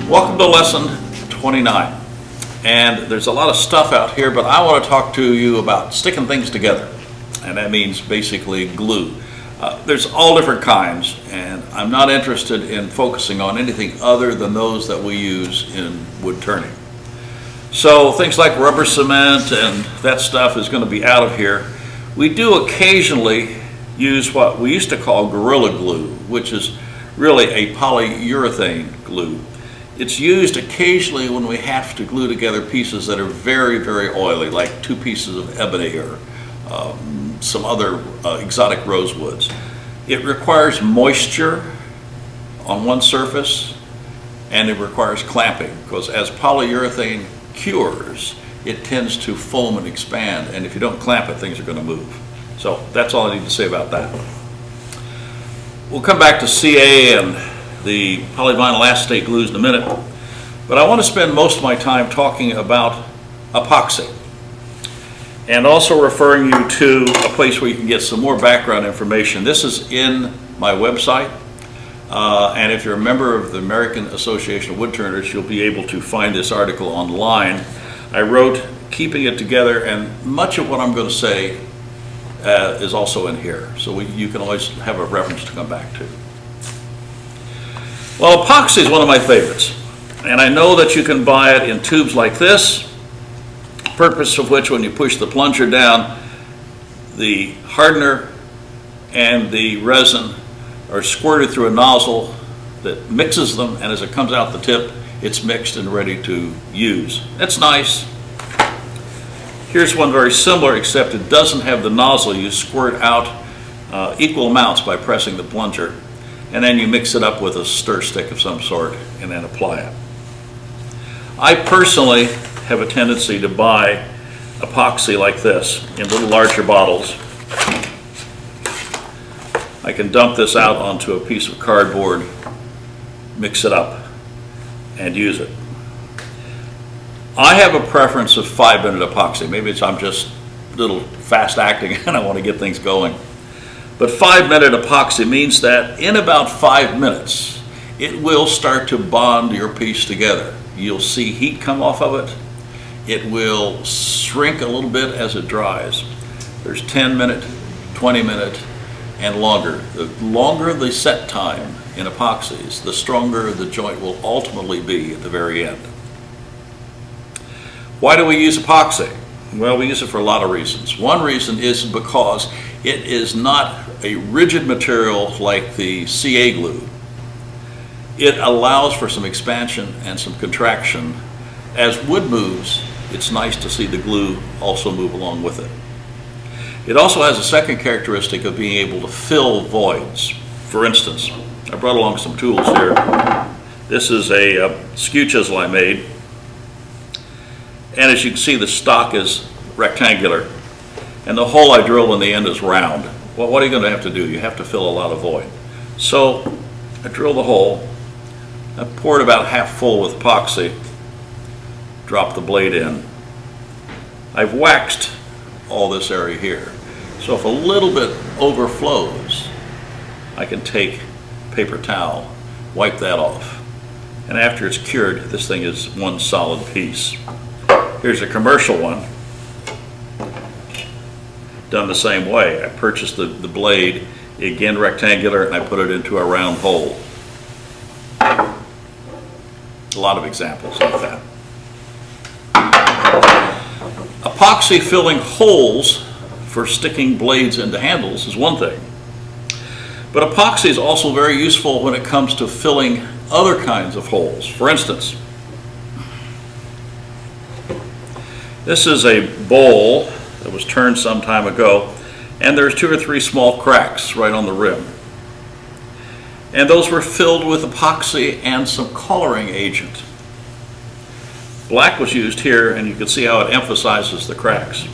Welcome to lesson 29. And there's a lot of stuff out here, but I want to talk to you about sticking things together. And that means basically glue. There's all different kinds, and I'm not interested in focusing on anything other than those that we use in wood turning. So things like rubber cement and that stuff is going to be out of here. We do occasionally use what we used to call Gorilla Glue, which is really a polyurethane glue. It's used occasionally when we have to glue together pieces that are very, very oily, like two pieces of ebony or some other exotic rosewoods. It requires moisture on one surface, and it requires clamping, because as polyurethane cures, it tends to foam and expand, and if you don't clamp it, things are going to move. So that's all I need to say about that. We'll come back to CA and the polyvinyl acetate glues in a minute, but I want to spend most of my time talking about epoxy and also referring you to a place where you can get some more background information. This is in my website, and if you're a member of the American Association of Woodturners, you'll be able to find this article online. I wrote Keeping It Together, and much of what I'm going to say is also in here, so you can always have a reference to come back to. Well, epoxy is one of my favorites, and I know that you can buy it in tubes like this, purpose of which, when you push the plunger down, the hardener and the resin are squirted through a nozzle that mixes them, and as it comes out the tip, it's mixed and ready to use. That's nice. Here's one very similar, except it doesn't have the nozzle. You squirt out equal amounts by pressing the plunger, and then you mix it up with a stir stick of some sort and then apply it. I personally have a tendency to buy epoxy like this in little larger bottles. I can dump this out onto a piece of cardboard, mix it up, and use it. I have a preference of 5-minute epoxy. Maybe I'm just a little fast acting and I want to get things going. But 5-minute epoxy means that in about 5 minutes, it will start to bond your piece together. You'll see heat come off of it. It will shrink a little bit as it dries. There's 10-minute, 20-minute, and longer. The longer the set time in epoxies, the stronger the joint will ultimately be at the very end. Why do we use epoxy? Well, we use it for a lot of reasons. One reason is because it is not a rigid material like the CA glue. It allows for some expansion and some contraction. As wood moves, it's nice to see the glue also move along with it. It also has a second characteristic of being able to fill voids. For instance, I brought along some tools here. This is a skew chisel I made. And as you can see, the stock is rectangular, and the hole I drilled in the end is round. Well, what are you going to have to do? You have to fill a lot of void. So I drilled the hole, I poured about half full with epoxy, dropped the blade in. I've waxed all this area here. So if a little bit overflows, I can take a paper towel, wipe that off. And after it's cured, this thing is one solid piece. Here's a commercial one, done the same way. I purchased the blade, again rectangular, and I put it into a round hole. A lot of examples like that. Epoxy filling holes for sticking blades into handles is one thing, but epoxy is also very useful when it comes to filling other kinds of holes. For instance, this is a bowl that was turned some time ago, and there's 2 or 3 small cracks right on the rim. And those were filled with epoxy and some coloring agent. Black was used here, and you can see how it emphasizes the cracks.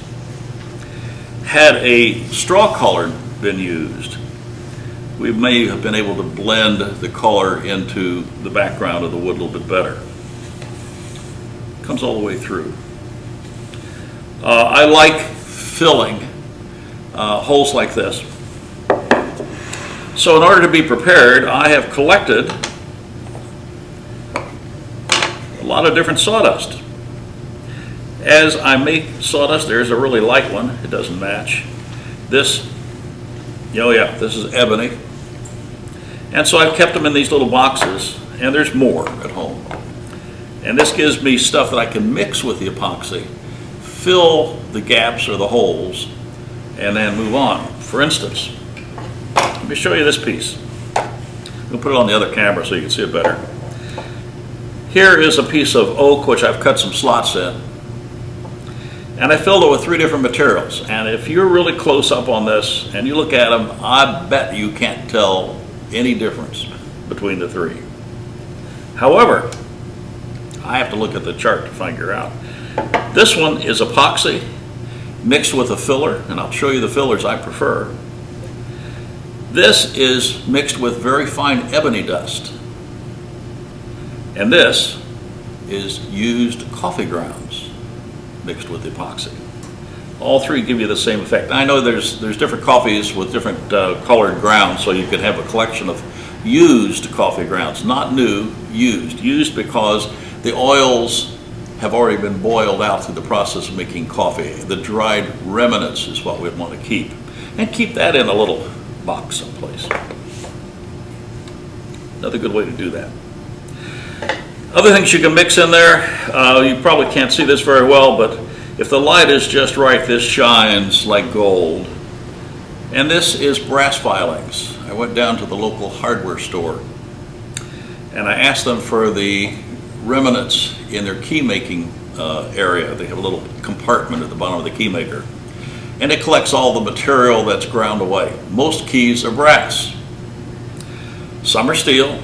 Had a straw color been used, we may have been able to blend the color into the background of the wood a little bit better. Comes all the way through. I like filling holes like this. So in order to be prepared, I have collected lot of different sawdust. As I make sawdust, there's a really light one. It doesn't match. This, oh yeah, this is ebony. And so I've kept them in these little boxes, and there's more at home. And this gives me stuff that I can mix with the epoxy, fill the gaps or the holes, and then move on. For instance, let me show you this piece. We'll put it on the other camera so you can see it better. Here is a piece of oak which I've cut some slots in. And I filled it with 3 different materials. And if you're really close up on this and you look at them, I bet you can't tell any difference between the 3. However, I have to look at the chart to figure out. This one is epoxy mixed with a filler, and I'll show you the fillers I prefer. This is mixed with very fine ebony dust. And this is used coffee grounds mixed with epoxy. All 3 give you the same effect. I know there's different coffees with different colored grounds, so you can have a collection of used coffee grounds, not new, used. Used because the oils have already been boiled out through the process of making coffee. The dried remnants is what we'd want to keep. And keep that in a little box someplace. Another good way to do that. Other things you can mix in there, you probably can't see this very well, but if the light is just right, this shines like gold. And this is brass filings. I went down to the local hardware store and I asked them for the remnants in their key making area. They have a little compartment at the bottom of the key maker. And it collects all the material that's ground away. Most keys are brass. Some are steel,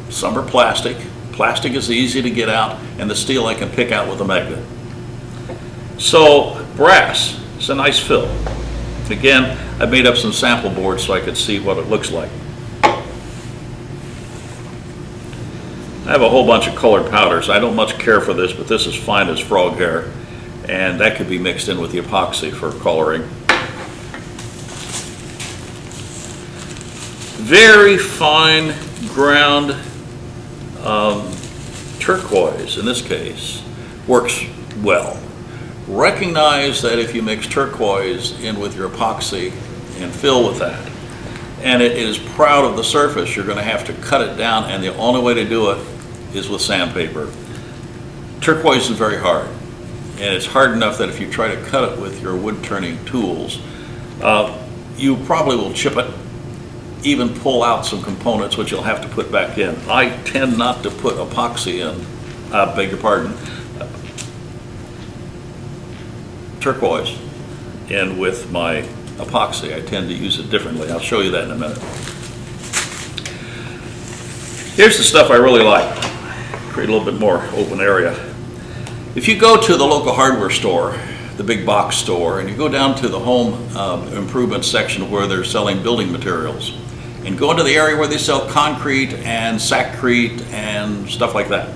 some are plastic. Plastic is easy to get out, and the steel I can pick out with a magnet. So brass is a nice fill. Again, I made up some sample boards so I could see what it looks like. I have a whole bunch of colored powders. I don't much care for this, but this is fine as frog hair, and that could be mixed in with the epoxy for coloring. Very fine ground turquoise, in this case, works well. Recognize that if you mix turquoise in with your epoxy and fill with that, and it is proud of the surface, you're going to have to cut it down, and the only way to do it is with sandpaper. Turquoise is very hard, and it's hard enough that if you try to cut it with your wood turning tools, you probably will chip it, even pull out some components which you'll have to put back in. I tend not to put epoxy in, I beg your pardon, turquoise in with my epoxy. I tend to use it differently. I'll show you that in a minute. Here's the stuff I really like. Create a little bit more open area. If you go to the local hardware store, the big box store, and you go down to the home improvement section where they're selling building materials, and go into the area where they sell concrete and sackcrete and stuff like that,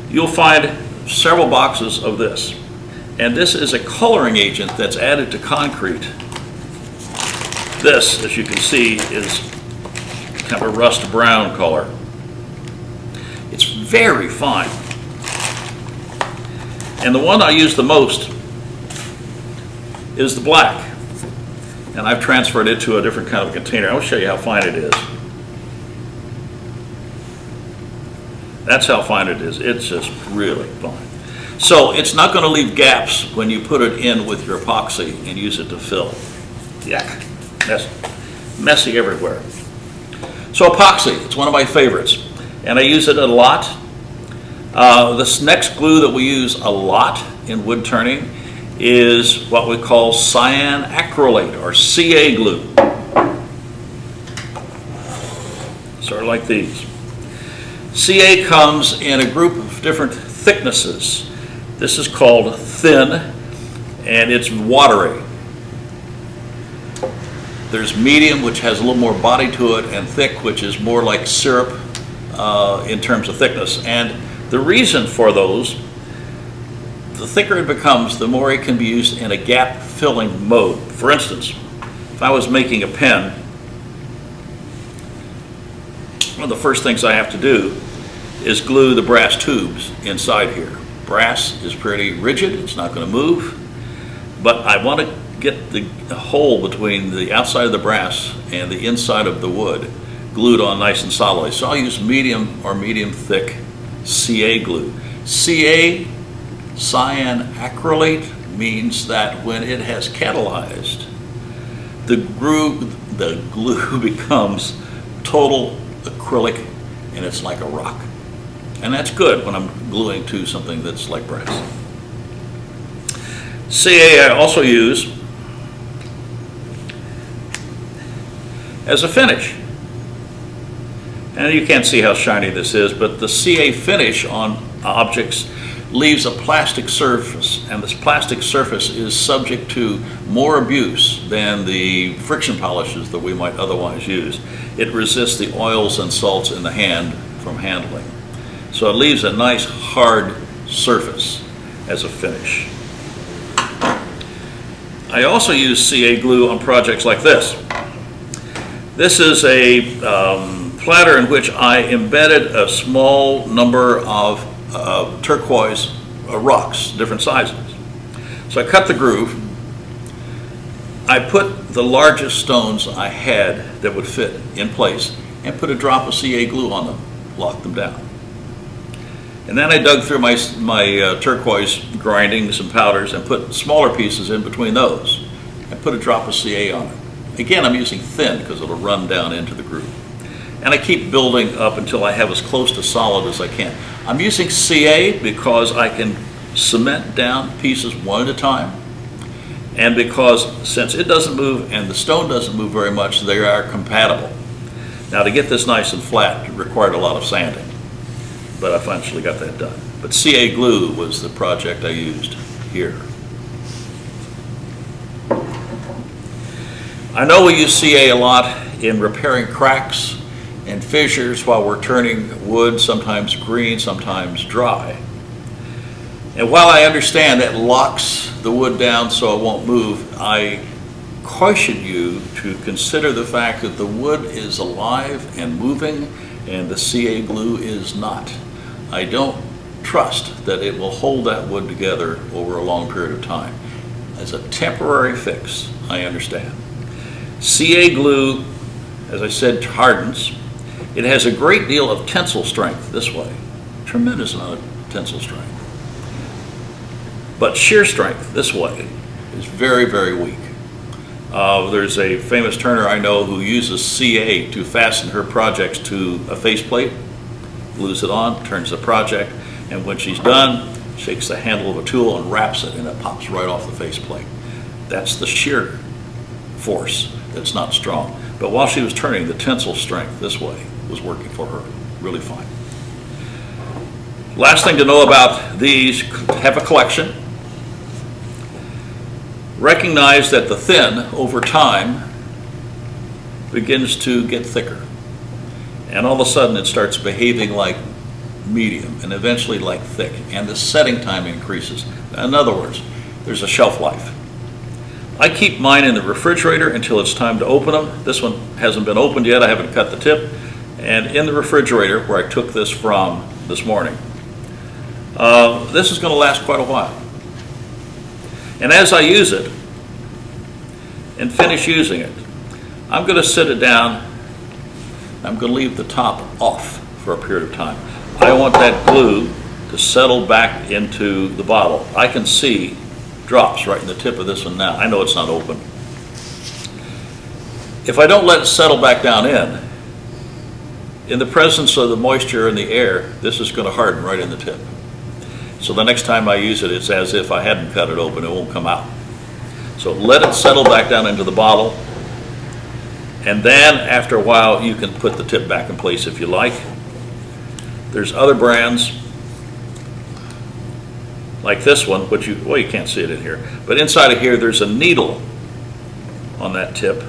you'll find several boxes of this. And this is a coloring agent that's added to concrete. This, as you can see, is kind of a rust brown color. It's very fine. And the one I use the most is the black. And I've transferred it to a different kind of container. I'll show you how fine it is. That's how fine it is. It's just really fine. So it's not going to leave gaps when you put it in with your epoxy and use it to fill. Yuck. Messy everywhere. So epoxy, it's one of my favorites. And I use it a lot. This next glue that we use a lot in wood turning is what we call cyanacrylate, or CA glue. Sort of like these. CA comes in a group of different thicknesses. This is called thin, and it's watery. There's medium, which has a little more body to it, and thick, which is more like syrup in terms of thickness. And the reason for those, the thicker it becomes, the more it can be used in a gap-filling mode. For instance, if I was making a pen, one of the first things I have to do is glue the brass tubes inside here. Brass is pretty rigid, it's not going to move, but I want to get the hole between the outside of the brass and the inside of the wood glued on nice and solidly. So I'll use medium or medium thick CA glue. CA, cyanacrylate, means that when it has catalyzed, the glue becomes total acrylic and it's like a rock. And that's good when I'm gluing to something that's like brass. CA I also use as a finish. And you can't see how shiny this is, but the CA finish on objects leaves a plastic surface, and this plastic surface is subject to more abuse than the friction polishes that we might otherwise use. It resists the oils and salts in the hand from handling. So it leaves a nice hard surface as a finish. I also use CA glue on projects like this. This is a platter in which I embedded a small number of turquoise rocks, different sizes. So I cut the groove. I put the largest stones I had that would fit in place and put a drop of CA glue on them, locked them down. And then I dug through my turquoise grindings and powders and put smaller pieces in between those and put a drop of CA on it. Again, I'm using thin because it'll run down into the groove. And I keep building up until I have as close to solid as I can. I'm using CA because I can cement down pieces one at a time, and because since it doesn't move and the stone doesn't move very much, they are compatible. Now, to get this nice and flat, it required a lot of sanding, but I finally got that done. But CA glue was the project I used here. I know we use CA a lot in repairing cracks and fissures while we're turning wood, sometimes green, sometimes dry. And while I understand that locks the wood down so it won't move, I caution you to consider the fact that the wood is alive and moving and the CA glue is not. I don't trust that it will hold that wood together over a long period of time. As a temporary fix, I understand. CA glue, as I said, hardens. It has a great deal of tensile strength this way, tremendous amount of tensile strength. But shear strength this way is very, very weak. There's a famous turner I know who uses CA to fasten her projects to a faceplate, glues it on, turns the project, and when she's done, shakes the handle of a tool and wraps it, and it pops right off the faceplate. That's the shear force that's not strong. But while she was turning, the tensile strength this way was working for her really fine. Last thing to know about these, have a collection. Recognize that the thin, over time, begins to get thicker. And all of a sudden it starts behaving like medium and eventually like thick. And the setting time increases. In other words, there's a shelf life. I keep mine in the refrigerator until it's time to open them. This one hasn't been opened yet. I haven't cut the tip. And in the refrigerator, where I took this from this morning, this is going to last quite a while. And as I use it and finish using it, I'm going to sit it down. I'm going to leave the top off for a period of time. I want that glue to settle back into the bottle. I can see drops right in the tip of this one now. I know it's not open. If I don't let it settle back down in the presence of the moisture in the air, this is going to harden right in the tip. So the next time I use it, it's as if I hadn't cut it open. It won't come out. So let it settle back down into the bottle, and then after a while you can put the tip back in place if you like. There's other brands like this one, which you can't see it in here, but inside of here there's a needle on that tip.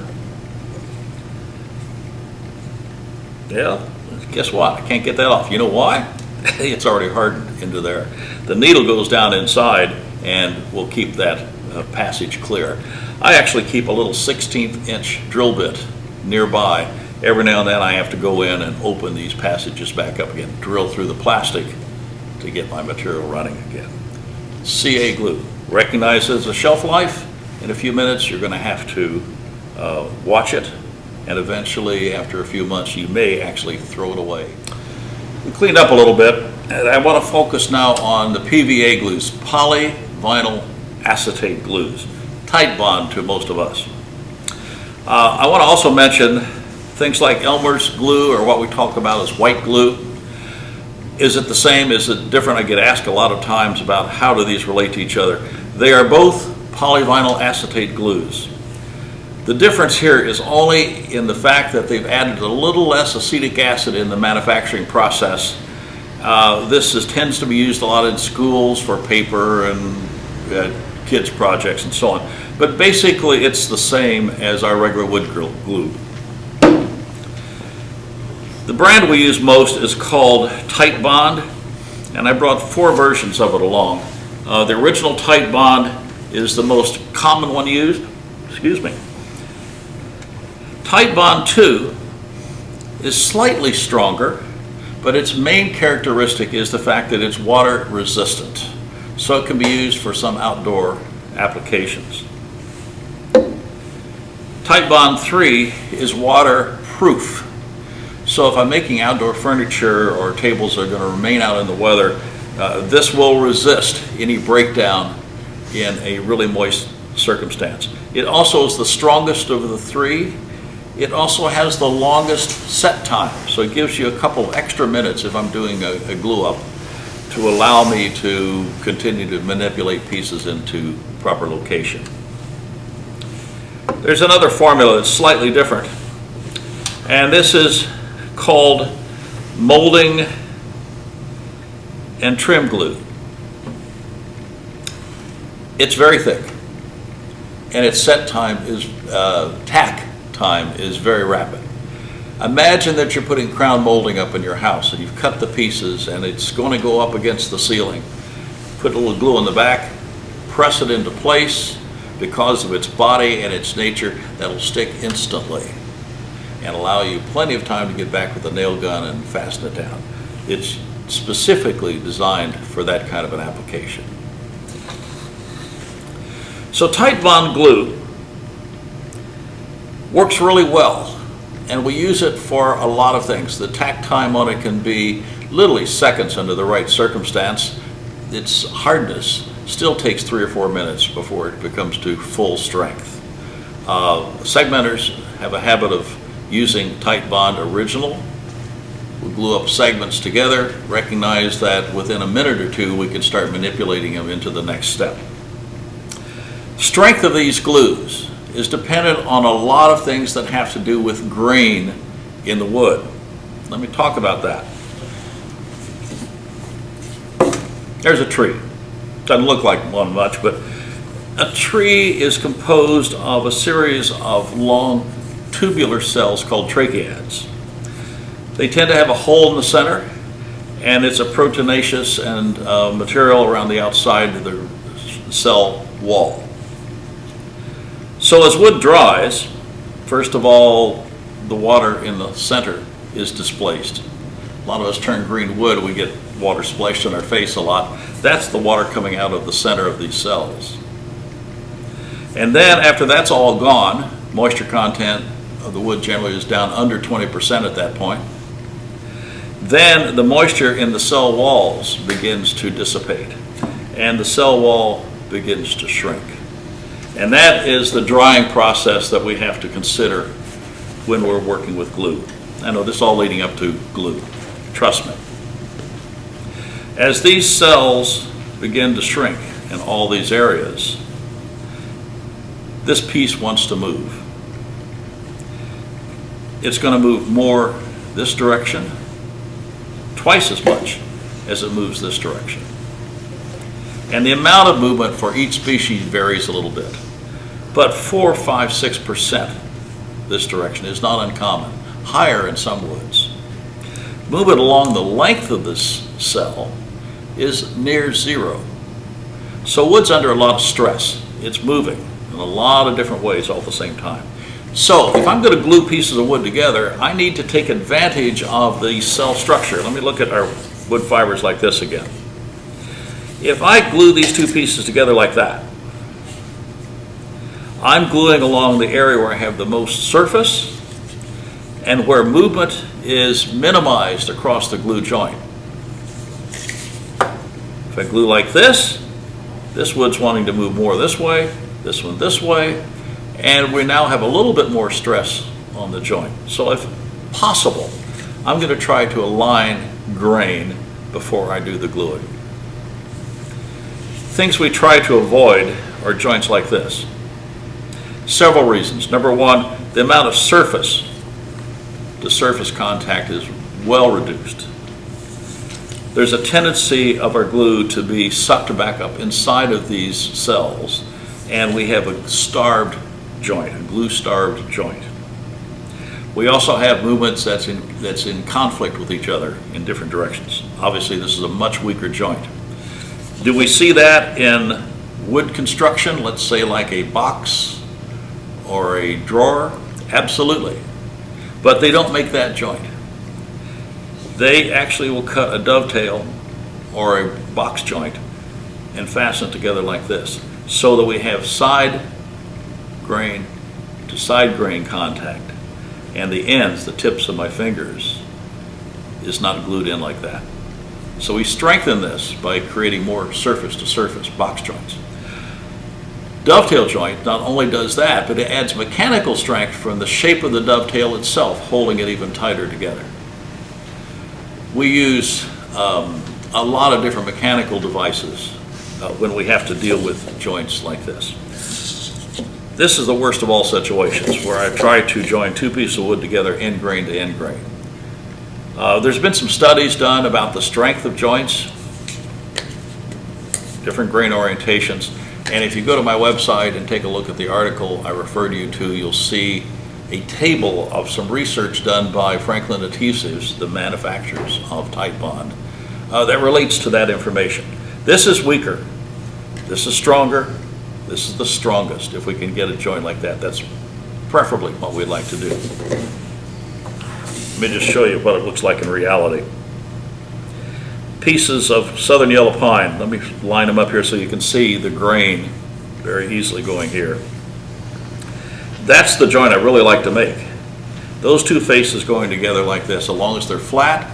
Yeah, guess what? I can't get that off. You know why? It's already hardened into there. The needle goes down inside and will keep that passage clear. I actually keep a little 16th inch drill bit nearby every now and then I have to go in and open these passages back up again, drill through the plastic to get my material running again. CA glue recognizes a shelf life. In a few minutes, you're going to have to watch it, and eventually, after a few months, you may actually throw it away. We cleaned up a little bit, and I want to focus now on the PVA glues, polyvinyl acetate glues, tight bond to most of us. I want to also mention things like Elmer's glue, or what we talk about as white glue. Is it the same? Is it different? I get asked a lot of times about how do these relate to each other. They are both polyvinyl acetate glues. The difference here is only in the fact that they've added a little less acetic acid in the manufacturing process. This tends to be used a lot in schools for paper and kids' projects and so on. But basically it's the same as our regular wood glue. The brand we use most is called Tight Bond, and I brought 4 versions of it along. The original Tight Bond is the most common one used. Excuse me. Tight Bond 2 is slightly stronger, but its main characteristic is the fact that it's water resistant, so it can be used for some outdoor applications. Tight Bond 3 is waterproof, so if I'm making outdoor furniture or tables that are going to remain out in the weather, this will resist any breakdown in a really moist circumstance. It also is the strongest of the 3. It also has the longest set time, so it gives you a couple of extra minutes if I'm doing a glue up to allow me to continue to manipulate pieces into proper location. There's another formula that's slightly different, and this is called molding and trim glue. It's very thick, and its set time is tack time is very rapid. Imagine that you're putting crown molding up in your house and you've cut the pieces and it's going to go up against the ceiling. Put a little glue in the back, press it into place. Because of its body and its nature, that'll stick instantly and allow you plenty of time to get back with a nail gun and fasten it down. It's specifically designed for that kind of an application. So Tight Bond glue works really well, and we use it for a lot of things. The tack time on it can be literally seconds under the right circumstance. Its hardness still takes 3 or 4 minutes before it becomes to full strength. Segmenters have a habit of using Tight Bond original. We glue up segments together, recognize that within a minute or 2 we can start manipulating them into the next step. Strength of these glues is dependent on a lot of things that have to do with grain in the wood. Let me talk about that. There's a tree. Doesn't look like one much, but a tree is composed of a series of long tubular cells called tracheids. They tend to have a hole in the center, and it's a proteinaceous and material around the outside of the cell wall. So as wood dries, first of all, the water in the center is displaced. A lot of us turn green wood, we get water splashed in our face a lot. That's the water coming out of the center of these cells. And then after that's all gone, moisture content of the wood generally is down under 20% at that point. Then the moisture in the cell walls begins to dissipate, and the cell wall begins to shrink. And that is the drying process that we have to consider when we're working with glue. I know this is all leading up to glue, trust me. As these cells begin to shrink in all these areas, this piece wants to move. It's going to move more this direction, twice as much as it moves this direction. And the amount of movement for each species varies a little bit. But 4, 5, 6% this direction is not uncommon, higher in some woods. Movement along the length of this cell is near 0. So wood's under a lot of stress. It's moving in a lot of different ways all at the same time. So if I'm going to glue pieces of wood together, I need to take advantage of the cell structure. Let me look at our wood fibers like this again. If I glue these two pieces together like that, I'm gluing along the area where I have the most surface and where movement is minimized across the glue joint. If I glue like this wood's wanting to move more this way, this one this way, and we now have a little bit more stress on the joint. So if possible, I'm going to try to align grain before I do the gluing. Things we try to avoid are joints like this. Several reasons. Number one, the amount of surface to surface contact is well reduced. There's a tendency of our glue to be sucked back up inside of these cells, and we have a starved joint, a glue-starved joint. We also have movements that's in conflict with each other in different directions. Obviously, this is a much weaker joint. Do we see that in wood construction, let's say like a box or a drawer? Absolutely. But they don't make that joint. They actually will cut a dovetail or a box joint and fasten it together like this, so that we have side grain to side grain contact, and the ends, the tips of my fingers, is not glued in like that. So we strengthen this by creating more surface to surface box joints. Dovetail joint not only does that, but it adds mechanical strength from the shape of the dovetail itself, holding it even tighter together. We use a lot of different mechanical devices when we have to deal with joints like this. This is the worst of all situations, where I try to join two pieces of wood together end grain to end grain. There's been some studies done about the strength of joints, different grain orientations, and if you go to my website and take a look at the article I referred you to, you'll see a table of some research done by Franklin Adhesives, the manufacturers of Titebond, that relates to that information. This is weaker, this is stronger, this is the strongest. If we can get a joint like that, that's preferably what we'd like to do. Let me just show you what it looks like in reality. Pieces of southern yellow pine. Let me line them up here so you can see the grain very easily going here. That's the joint I really like to make. Those two faces going together like this, as long as they're flat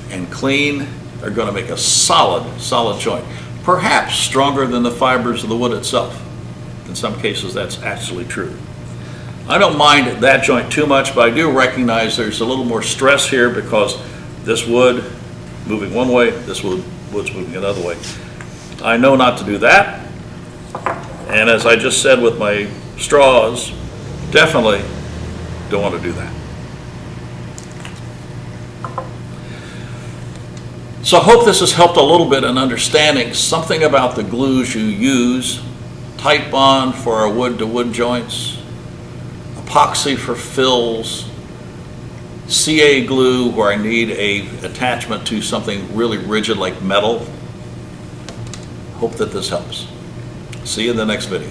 and clean, are going to make a solid joint. Perhaps stronger than the fibers of the wood itself. In some cases, that's actually true. I don't mind that joint too much, but I do recognize there's a little more stress here because this wood moving one way, this wood's moving another way. I know not to do that, and as I just said with my straws, definitely don't want to do that. So I hope this has helped a little bit in understanding something about the glues you use. Titebond for our wood-to-wood joints, epoxy for fills, CA glue where I need an attachment to something really rigid like metal. Hope that this helps. See you in the next video.